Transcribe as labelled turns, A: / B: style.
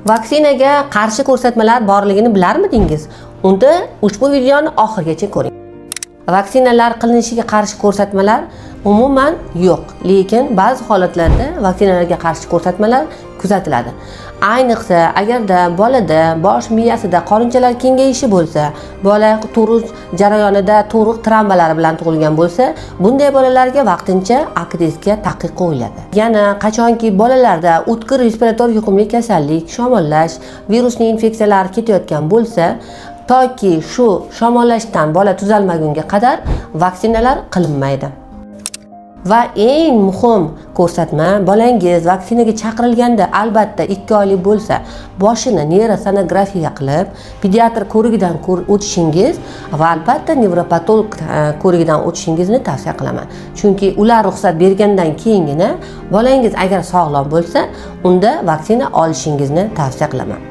A: Vaksinaga qarshi ko'rsatmalar borligini bilarmidingiz? Unda ushbu videoni oxirigacha ko'ring. Vaksinalar qilinishiga qarshi ko'rsatmalar umuman yo'q, lekin ba'zi holatlarda vaksinalarga qarshi ko'rsatmalar kuzatiladi. Ayniqsa, agarda bolada bosh miyasida qorinchalar kengayishi bo'lsa, bola tug'ish jarayonida tug'ruq travmalari bilan tug'ilgan bo'lsa, bunday bolalarga vaqtincha akdesga taqiq qo'yiladi. Yana qachonki bolalarda o'tkir respirator yuqumli kasallik, shamollash, virusli infeksiyalar ketayotgan bo'lsa, toki shu shamollashdan bola tuzalmagunga qadar vaksinalar qilinmaydi. Va eng muhim ko'rsatma, bolangiz vaksinaga chaqirilganda albatta 2 oylik bo'lsa, boshini neyrosonografiya qilib, pediatr ko'rigidan o'tishingiz va albatta nevropatolog ko'rigidan o'tishingizni tavsiya qilaman. Chunki ular ruxsat bergandan keyingina bolangiz agar sog'lom bo'lsa, unda vaksina olishingizni tavsiya qilaman.